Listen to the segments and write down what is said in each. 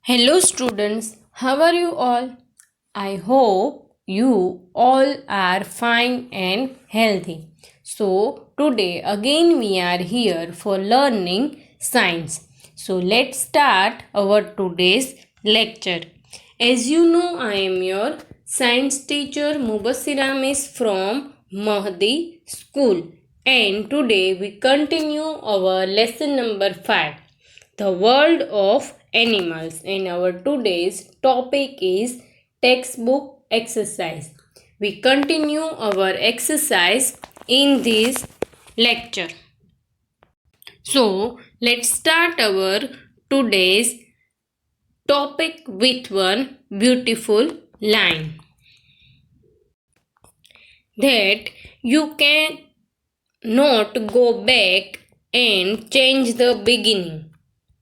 Hello, students. How are you all? I hope you all are fine and healthy. So, today again we are here for learning science. So, let's start our today's lecture. As you know, I am your science teacher Mubassira Miss from Mahdi School, and today we continue our lesson number 5, the world of animals, and our today's topic is textbook exercise. We continue our exercise in this lecture. So let's start our today's topic with one beautiful line that you can not go back and change the beginning,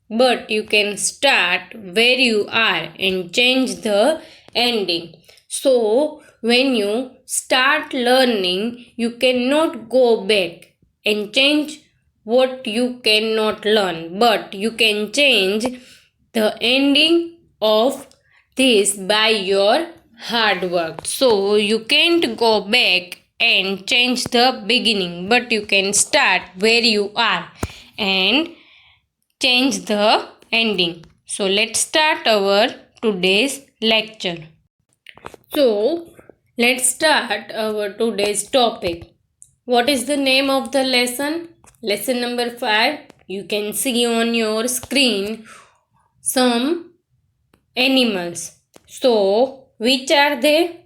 but you can start where you are and change the ending. So, when you start learning, you cannot go back and change what you cannot learn, but you can change the ending of this by your hard work. So, you can't go back and change the beginning, but you can start where you are and change the ending. So let's start our today's lecture. So let's start our today's topic. What is the name of the lesson? Lesson number 5. You can see on your screen some animals. So which are they?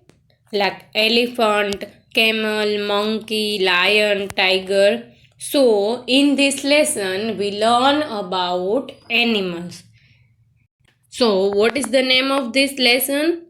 Like elephant, camel, monkey, lion, tiger. So, in this lesson, we learn about animals. So, what is the name of this lesson?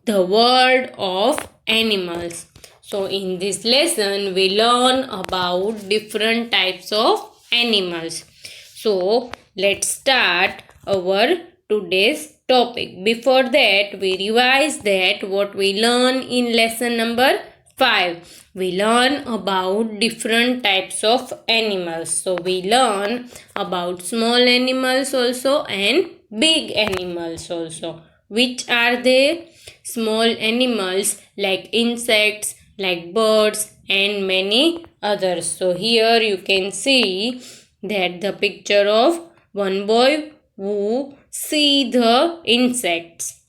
The world of animals. So, in this lesson, we learn about different types of animals. So, let's start our today's topic. Before that, we revise that what we learn in lesson number 5. We learn about different types of animals. So, we learn about small animals also and big animals also. Which are they? Small animals like insects, like birds and many others. So here you can see that the picture of one boy who see the insects.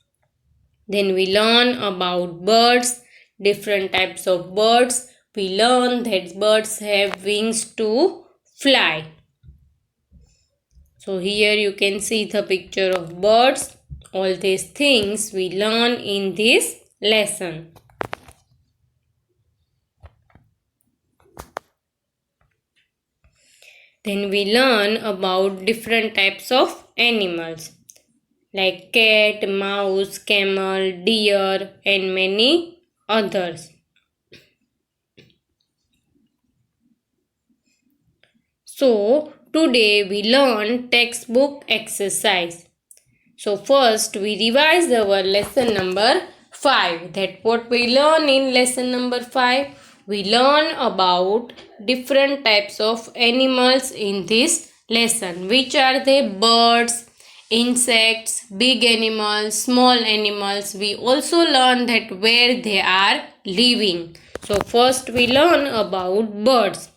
Then we learn about birds, different types of birds. We learn that birds have wings to fly. So here you can see the picture of birds. All these things we learn in this lesson. Then we learn about different types of animals like cat, mouse, camel, deer and many others. So today we learn textbook exercise. So first we revise our lesson number 5. That what we learn in lesson number 5. We learn about different types of animals in this lesson. Which are they? Birds, insects, big animals, small animals. We also learn that where they are living. So first we learn about birds.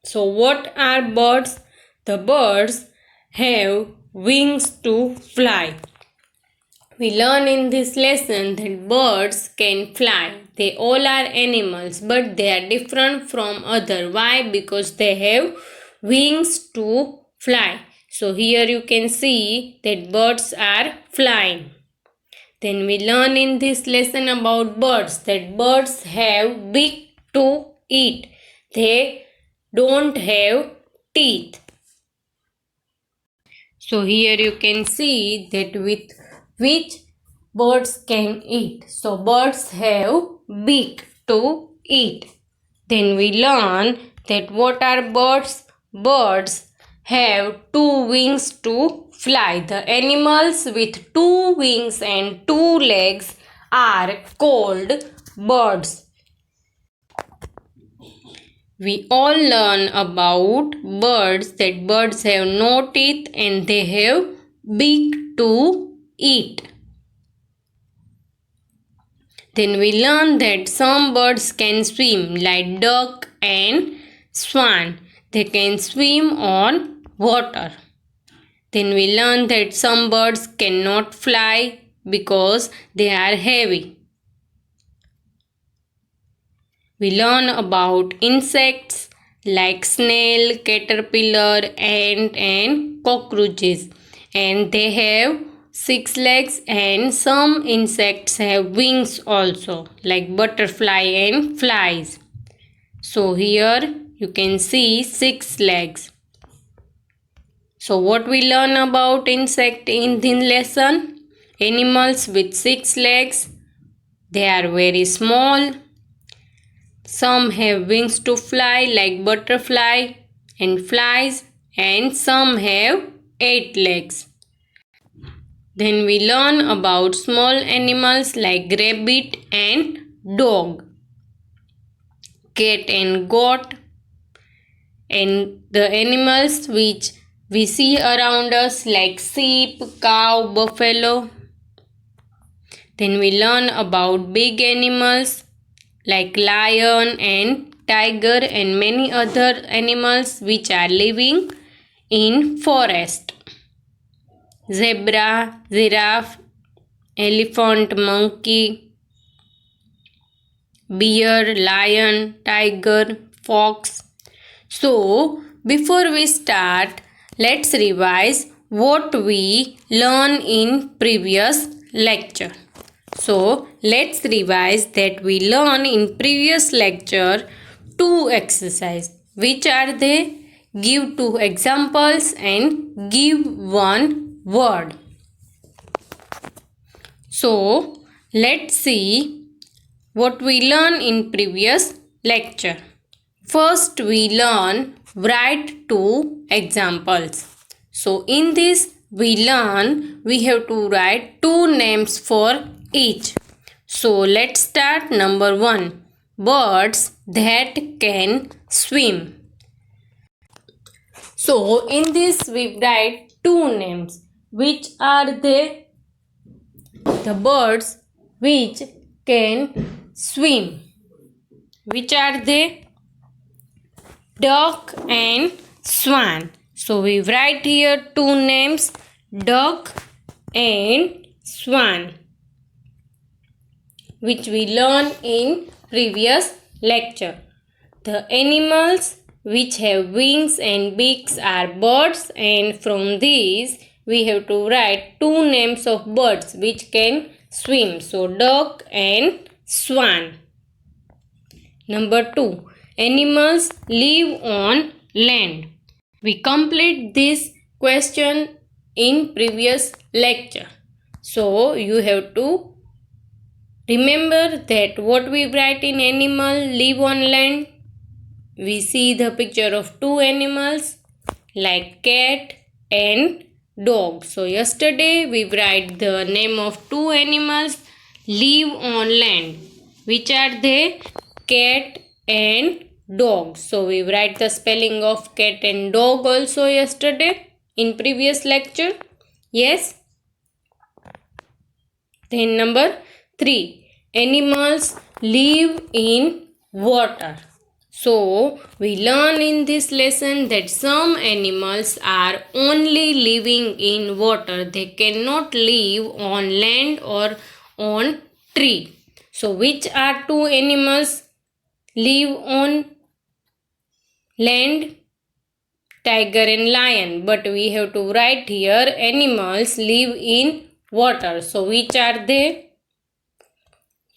So what are birds? The birds have wings to fly. We learn in this lesson that birds can fly. They all are animals, but they are different from other. Why? Because they have wings to fly. So here you can see that birds are flying. Then we learn in this lesson about birds that birds have beak to eat. They don't have teeth. So here you can see that with which birds can eat. So birds have beak to eat. Then we learn that what are birds? Birds have two wings to fly. The animals with two wings and two legs are called birds. We all learn about birds that birds have no teeth and they have beak to eat. Then we learn that some birds can swim like duck and swan. They can swim on water. Then we learn that some birds cannot fly because they are heavy. We learn about insects like snail, caterpillar, ant and cockroaches. And they have 6 legs, and some insects have wings also like butterfly and flies. So here you can see 6 legs. So what we learn about insect in this lesson? Animals with 6 legs. They are very small. Some have wings to fly like butterfly and flies, and some have 8 legs. Then we learn about small animals like rabbit and dog, cat and goat, and the animals which we see around us like sheep, cow, buffalo. Then we learn about big animals like lion and tiger and many other animals which are living in forest. Zebra, giraffe, elephant, monkey, bear, lion, tiger, fox. So, before we start, let's revise what we learned in previous lecture. So, let's revise that we learned in previous lecture 2 exercises. Which are they? Give 2 examples and give 1 word. So, let's see what we learned in previous lecture. First, we learn write 2 examples. So, in this we learn we have to write 2 names for each. So, let's start. Number 1. Birds that can swim. So, in this we write 2 names. Which are they? The birds which can swim. Which are they? Duck and swan. So we write here 2 names, duck and swan, which we learned in previous lecture. The animals which have wings and beaks are birds, and from these we have to write 2 names of birds which can swim. So duck and swan. Number 2. Animals live on land. We complete this question in previous lecture. So you have to remember that what we write in animal live on land. We see the picture of 2 animals like cat and dog. So yesterday we write the name of 2 animals live on land. Which are they? Cat and dog. So we write the spelling of cat and dog also yesterday in previous lecture. Yes. Then number 3. Animals live in water. So we learn in this lesson that some animals are only living in water. They cannot live on land or on tree. So which are 2 animals live on land? Tiger and lion. But we have to write here animals live in water. So which are they?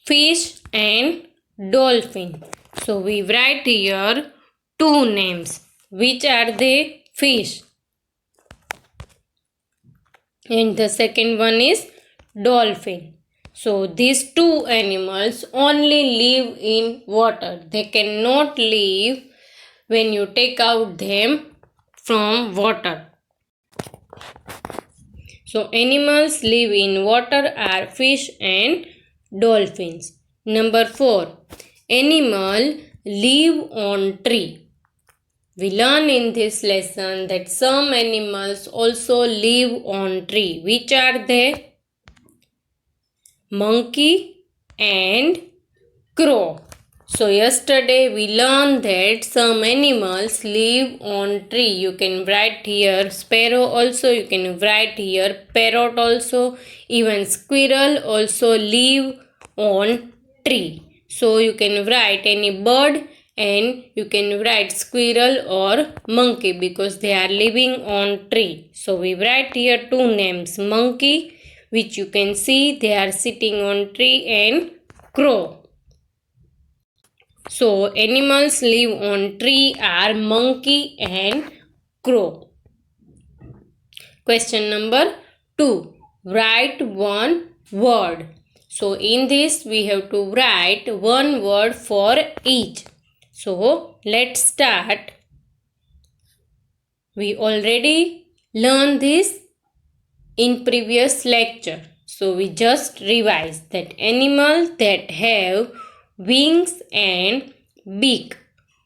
Fish and dolphin. So we write here 2 names. Which are they? Fish. And the second one is dolphin. So these 2 animals only live in water. They cannot live when you take out them from water. So animals live in water are fish and dolphins. Number 4. Animal live on tree. We learn in this lesson that some animals also live on tree. Which are they? Monkey and crow. So yesterday we learned that some animals live on tree. You can write here sparrow also, you can write here parrot also, even squirrel also live on tree. So you can write any bird and you can write squirrel or monkey because they are living on tree. So we write here two names, monkey, which you can see they are sitting on tree, and crow. So animals live on tree are monkey and crow. Question number 2. Write one word. So in this we have to write one word for each. So let's start. We already learned this in previous lecture. So we just revise that animals that have wings and beak.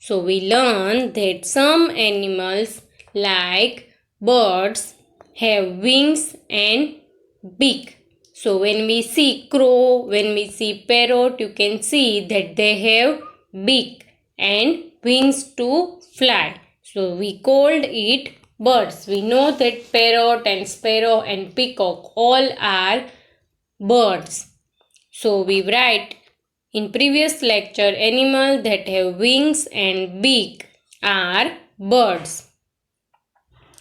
So we learn that some animals like birds have wings and beak. So when we see crow, when we see parrot, you can see that they have beak and wings to fly. So we called it birds. We know that parrot and sparrow and peacock all are birds. So we write in previous lecture, animals that have wings and beak are birds.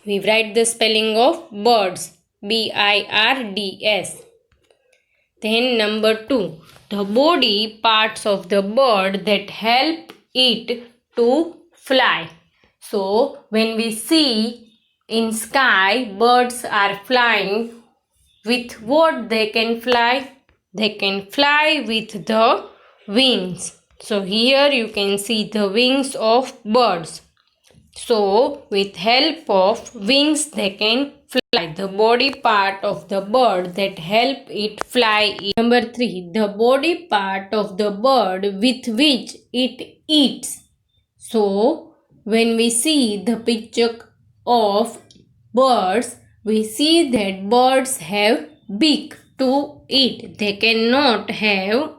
We write the spelling of birds, B-I-R-D-S. Then number 2, the body parts of the bird that help it to fly. So when we see in sky birds are flying, with what they can fly? They can fly with the wings. So here you can see the wings of birds. So with help of wings they can fly. The body part of the bird that help it fly is number 3. The body part of the bird with which it eats. So when we see the picture of birds, we see that birds have beak to eat. They cannot have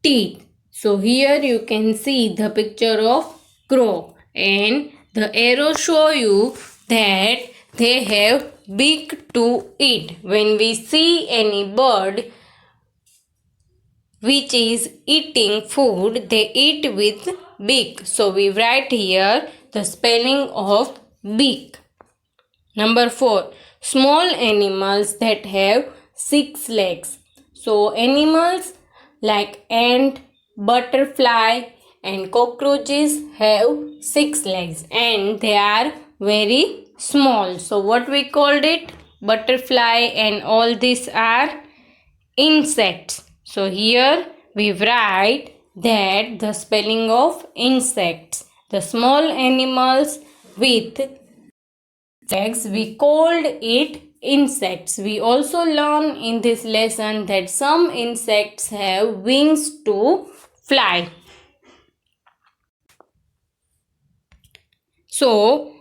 teeth. So here you can see the picture of crow, and the arrow show you that they have beak to eat. When we see any bird which is eating food, they eat with beak. So we write here the spelling of beak. Number 4. Small animals that have 6 legs. So animals like ant, butterfly and cockroaches have 6 legs and they are very small. So what we called it? Butterfly and all these are insects. So here we write that the spelling of insects. The small animals with legs, we called it insects. We also learn in this lesson that some insects have wings to fly. So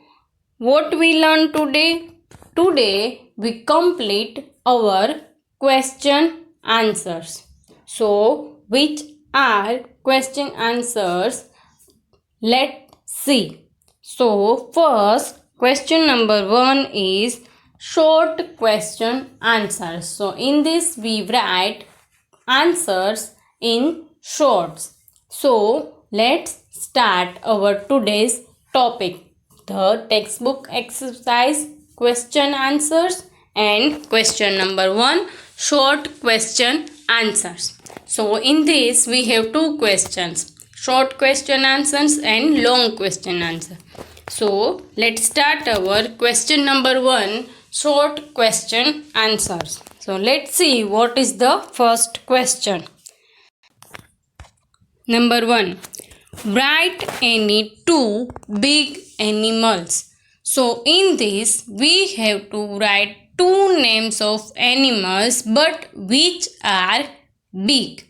what we learn today? Today we complete our question answers. So which are question answers? Let's see. So first question number 1 is short question answers. So in this we write answers in shorts. So let's start our today's topic. The textbook exercise question answers and question number 1 short question answers. So in this we have two questions, short question answers and long question answer. So let's start our question number 1 short question answers. So let's see what is the first question. Number 1. Write any two big animals. So in this we have to write two names of animals but which are big.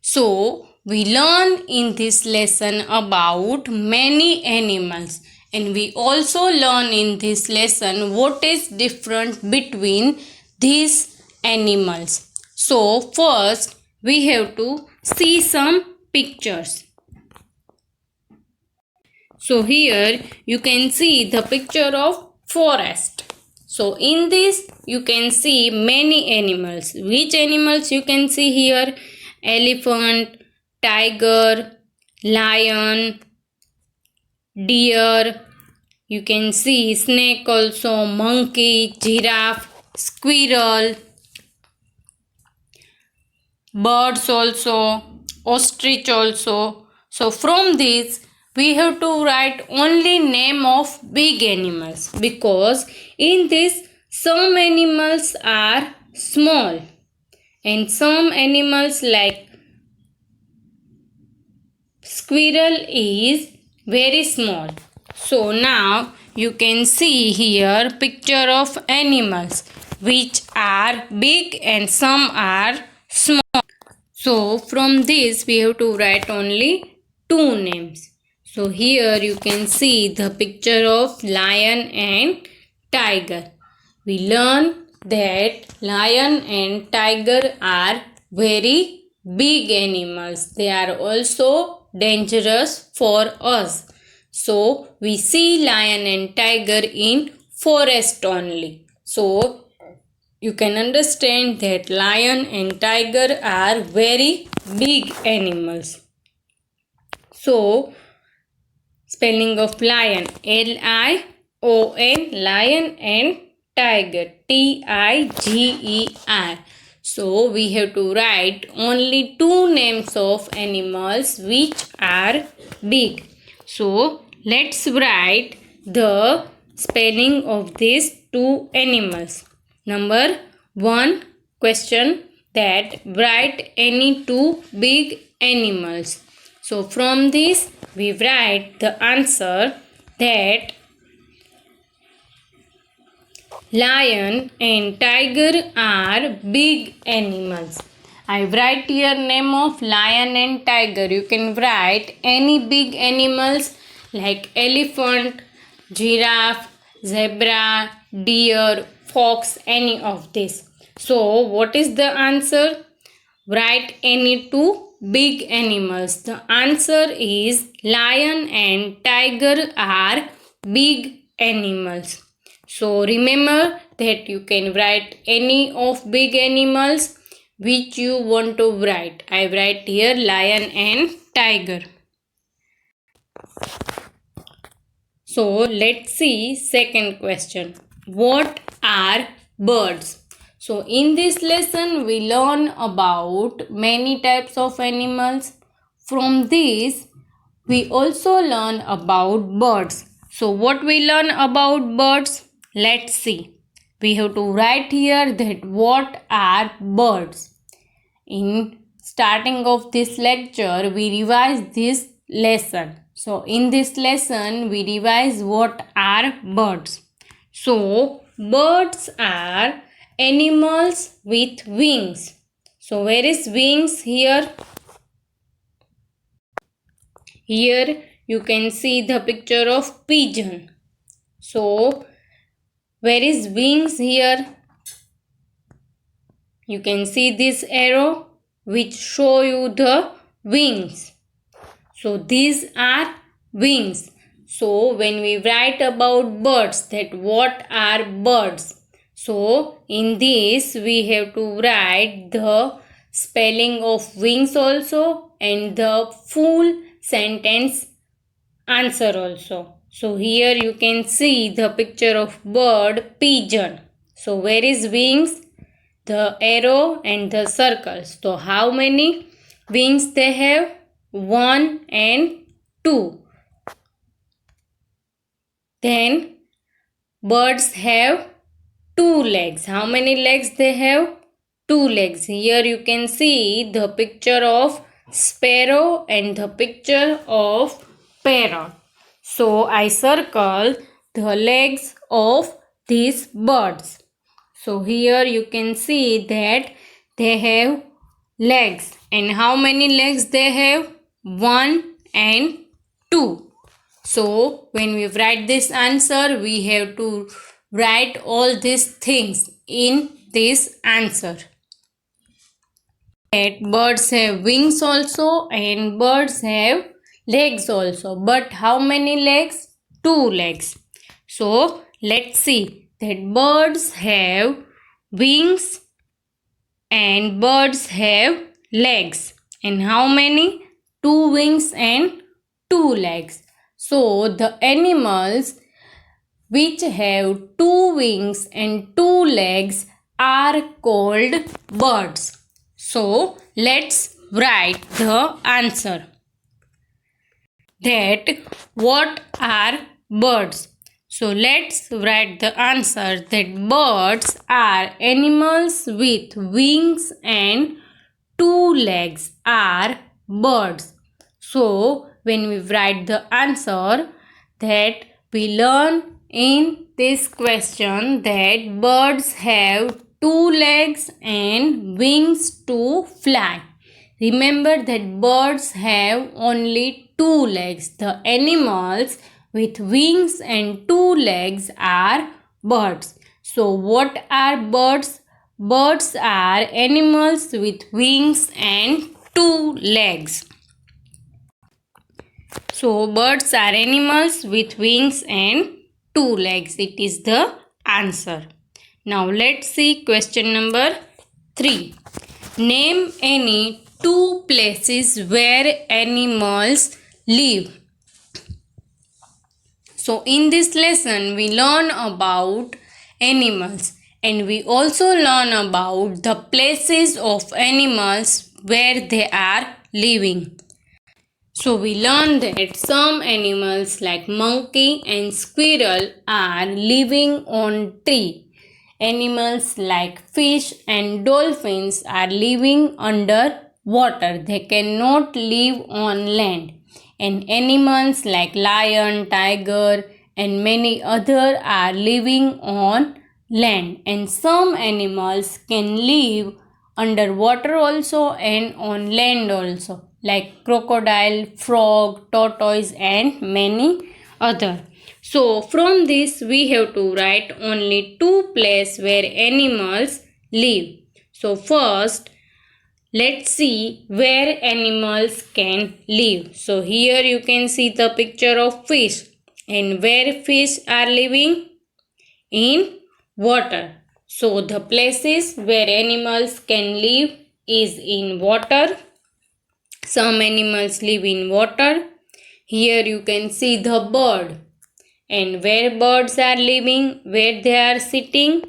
So we learn in this lesson about many animals, and we also learn in this lesson what is different between these animals. So first we have to see some pictures. So here you can see the picture of forest. So in this you can see many animals. Which animals you can see here? Elephant, tiger, lion, deer. You can see snake also, monkey, giraffe, squirrel, birds also, ostrich also. So from this we have to write only name of big animals, because in this some animals are small and some animals like squirrel is very small. So now you can see here picture of animals which are big and some are small. So from this we have to write only two names. So here you can see the picture of lion and tiger. We learn that lion and tiger are very big animals. They are also dangerous for us. So we see lion and tiger in forest only. So you can understand that lion and tiger are very big animals. So spelling of lion, Lion, lion, and tiger, Tiger. So we have to write only two names of animals which are big. So let's write the spelling of these two animals. Number 1 question, that write any two big animals. So from this we write the answer that lion and tiger are big animals. I write here name of lion and tiger. You can write any big animals like elephant, giraffe, zebra, deer, fox, any of this. So what is the answer? Write any two big animals. The answer is lion and tiger are big animals. So remember that you can write any of big animals which you want to write. I write here lion and tiger. So let's see second question. What are birds? So in this lesson we learn about many types of animals. From this we also learn about birds. So what we learn about birds? Let's see. We have to write here that what are birds. In starting of this lecture we revise this lesson. So in this lesson we revise what are birds. So birds are animals with wings. So where is wings here? Here you can see the picture of pigeon. So where is wings here? You can see this arrow which show you the wings. So these are wings. So when we write about birds, that what are birds? So in this we have to write the spelling of wings also and the full sentence answer also. So here you can see the picture of bird pigeon. So where is wings? The arrow and the circles. So how many wings they have? 1 and 2. Then birds have 2 legs. How many legs they have? 2 legs. Here you can see the picture of sparrow and the picture of parrot. So I circle the legs of these birds. So here you can see that they have legs. And how many legs they have? 1 and 2. So when we write this answer, we have to write all these things in this answer. That birds have wings also and birds have legs also. But how many legs? 2 legs. So let's see that birds have wings and birds have legs. And how many? 2 wings and 2 legs. So the animals which have 2 wings and 2 legs are called birds. So let's write the answer. That what are birds? So let's write the answer that birds are animals with wings and 2 legs are birds. So when we write the answer, that we learn in this question that birds have 2 legs and wings to fly. Remember that birds have only 2 legs. The animals with wings and 2 legs are birds. So what are birds? Birds are animals with wings and 2 legs. So birds are animals with wings and 2 legs. It is the answer. Now let's see question number 3. Name any 2 places where animals live. So in this lesson we learn about animals and we also learn about the places of animals where they are living. So we learn that some animals like monkey and squirrel are living on tree. Animals like fish and dolphins are living under water. They cannot live on land. And animals like lion, tiger and many other are living on land. And some animals can live under water also and on land also, like crocodile, frog, tortoise and many other. So from this we have to write only 2 places where animals live. So first let's see where animals can live. So here you can see the picture of fish, and where fish are living? In water. So the places where animals can live is in water. Some animals live in water. Here you can see the bird. And where birds are living, where they are sitting?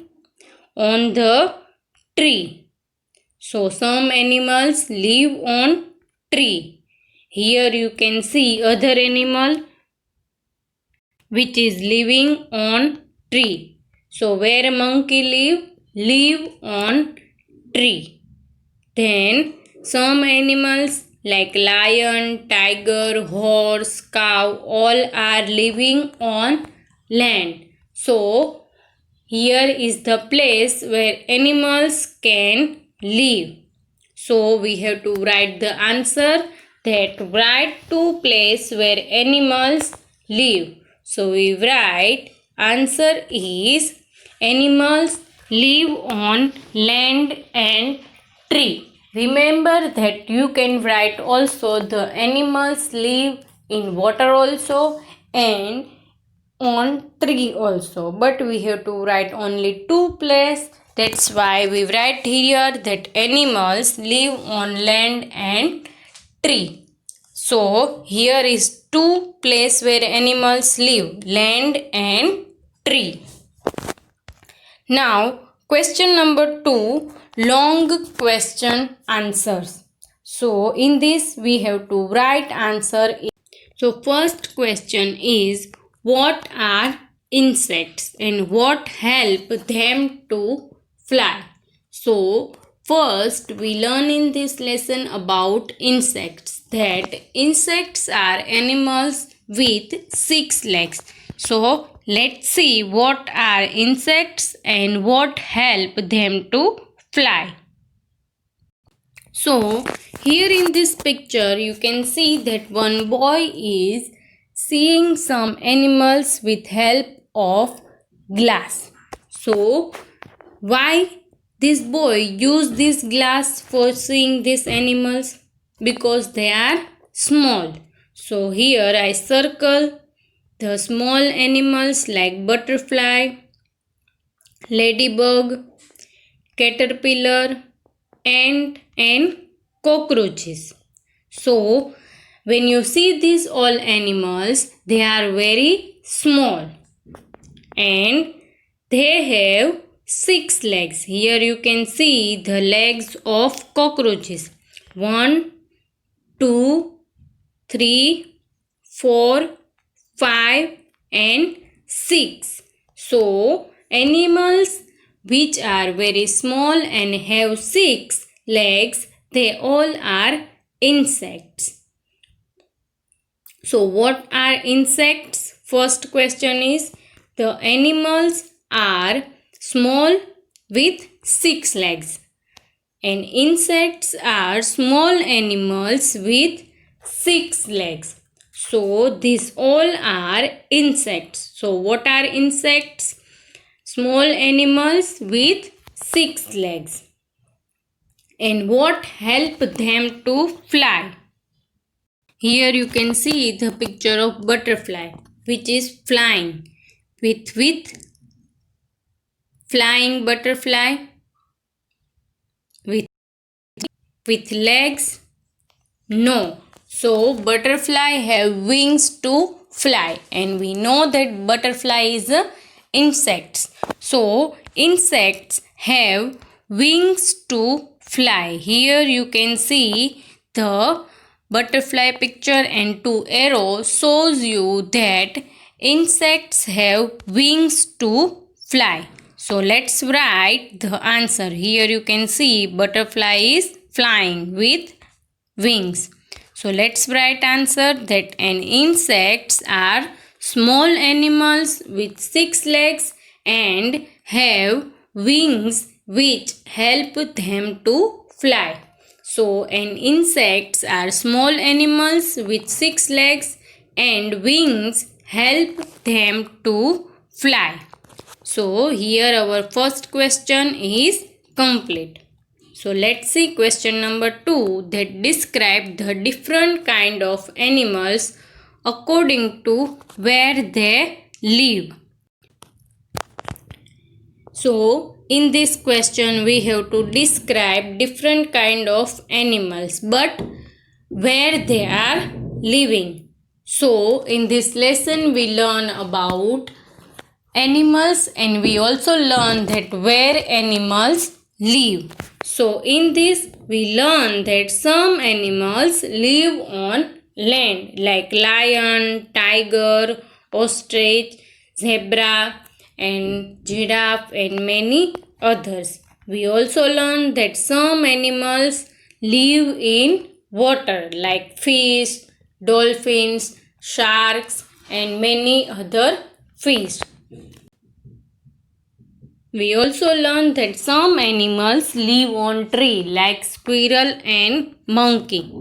On the tree. So some animals live on tree. Here you can see other animal which is living on tree. So where monkey live? Live on tree. Then some animals like lion, tiger, horse, cow all are living on land. So here is the place where animals can live. So we have to write the answer that write 2 places where animals live. So we write answer is animals live on land and tree. Remember that you can write also the animals live in water also and on tree also, but we have to write only 2 places. That's why we write here that animals live on land and tree. So here is 2 places where animals live, land and tree. Now question number 2, long question answers. So in this we have to write answer. So first question is, what are insects and what help them to fly? So first we learn in this lesson about insects, that insects are animals with 6 legs. So let's see what are insects and what help them to fly. So here in this picture you can see that one boy is seeing some animals with help of glass. So why this boy use this glass for seeing these animals? Because they are small. So here I circle the small animals like butterfly, ladybug, caterpillar, ant and cockroaches. So when you see these all animals, they are very small and they have 6 legs. Here you can see the legs of cockroaches. 1, 2, 3, 4, 5 and 6. So animals which are very small and have 6 legs, they all are insects. So what are insects? First question is, the animals are small with 6 legs and insects are small animals with 6 legs. So these all are insects. So what are insects? Small animals with 6 legs. And what help them to fly? Here you can see the picture of butterfly which is flying. With flying butterfly with legs? No. So butterfly have wings to fly and we know that butterfly is a insects. So insects have wings to fly. Here you can see the butterfly picture and 2 arrows shows you that insects have wings to fly. So let's write the answer. Here you can see butterfly is flying with wings. So let's write answer that insects are small animals with 6 legs and have wings which help them to fly. So insects are small animals with 6 legs and wings help them to fly. So here our first question is complete. So let's see question number 2 that describe the different kind of animals according to where they live. So in this question we have to describe different kind of animals but where they are living. So in this lesson we learn about animals and we also learn that where animals live. So in this we learn that some animals live on land like lion, tiger, ostrich, zebra and giraffe and many others. We also learn that some animals live in water like fish, dolphins, sharks and many other fish. We also learned that some animals live on tree like squirrel and monkey.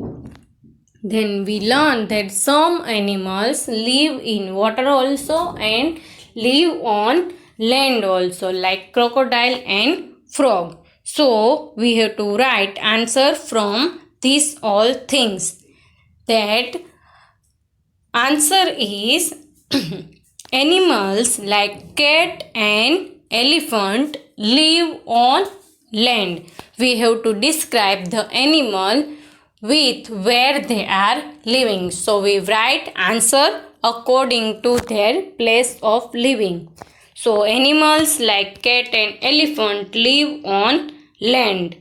Then we learned that some animals live in water also and live on land also like crocodile and frog. So we have to write answer from these all things. That answer is animals like cat and elephant live on land. We have to describe the animal with where they are living. So we write answer according to their place of living. So animals like cat and elephant live on land.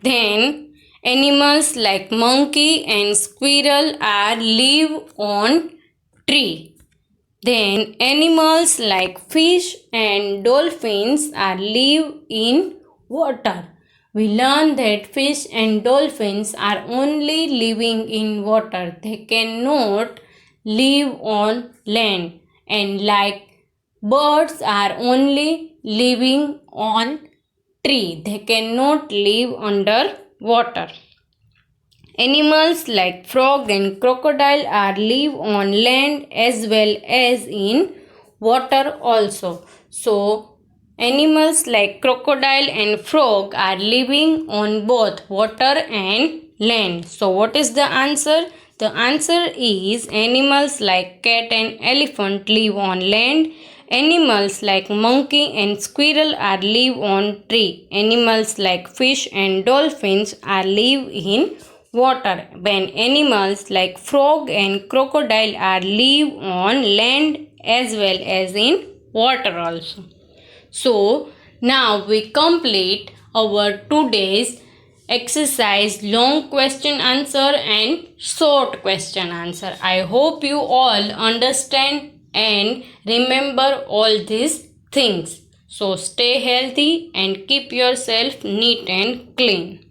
Then animals like monkey and squirrel are live on tree. Then animals like fish and dolphins are live in water. We learn that fish and dolphins are only living in water. They cannot live on land. And like birds are only living on tree. They cannot live under water. Animals like frog and crocodile are live on land as well as in water also. So animals like crocodile and frog are living on both water and land. So what is the answer? The answer is animals like cat and elephant live on land. Animals like monkey and squirrel are live on tree. Animals like fish and dolphins are live in water. When animals like frog and crocodile are live on land as well as in water also. So now we complete our today's exercise long question answer and short question answer. I hope you all understand and remember all these things. So stay healthy and keep yourself neat and clean.